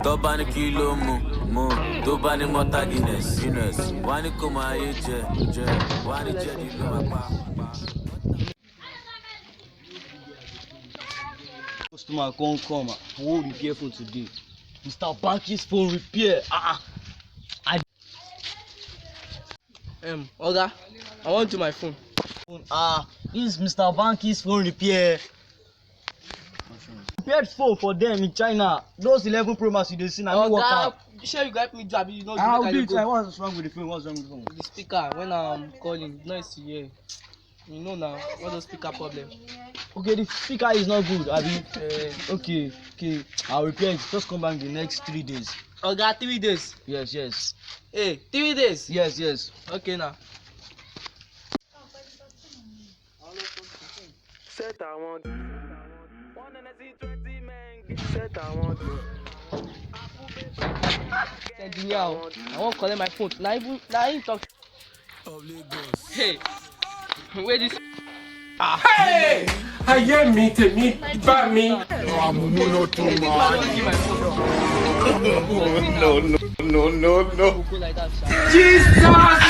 Tó bá ní kí ló mú, tó bá ní mọ́tà Guinness, wá ní kó máa yé jẹ, wá ní jẹ́ ní ló máa pa. Customer come, phone repair for today. Mr. Bankies phone repair. Oga, I want to my phone. This is Mr. Bankies phone repair. Repaired phone for them in China. Those 11 Pro Max you dey see now. Oga, sure you got me job. You know. I'll be trying. What's wrong with the phone? What's wrong with the phone? The speaker when I'm calling, noise to hear. You know now, what's the speaker problem? Okay, the speaker is not good. Okay. I'll repair it. Just come back the next 3 days. Oga, 3 days. Yes. Hey, 3 days. Yes. Okay now. Set I want 120 men. Set I want Engineer, I won't collect my phone. Now you talk. Hey, where this? Hey! Ayé mi tèmi bá mi. No. Jesus Lord!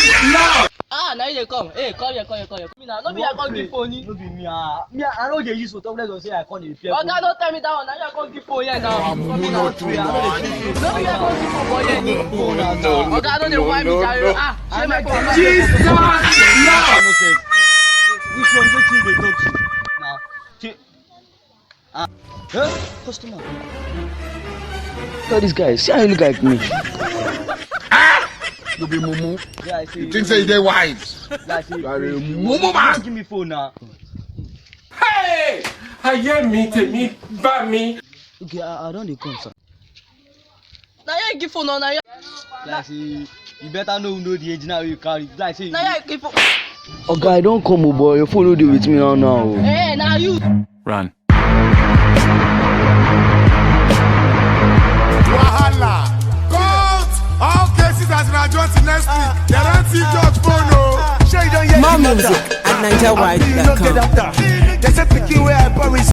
Now you dey come. Hey, come here. Me now, no be I come give phone. No be me. I know they use photo. Let's say I can't repair. Oga, don't tell me that one. Now you come give phone here now. No be I come give phone for here. Oga, don't dey whine me jare. Share my phone. Jesus Lord! Which one wetin dey talk to? Customer. Tell this guy, see how you look like me. You be mumu. Yeah, I see. You think say they wives? Yeah, I see. You are a mumu man. Give me phone now. Hey! Ayé mi tèmi bá mi. Okay, I don't dey come, sir. Now you give phone now. Like say, you better know the age now you carry. Like say. Now you give phone. Okay, I don't come, boy. Your phone no dey with me now. Hey, now you. Run. Wahala. Court. All cases as in adjourned next week. They don't see judge phone. More music at NigerWide.com. They say picky where I promise.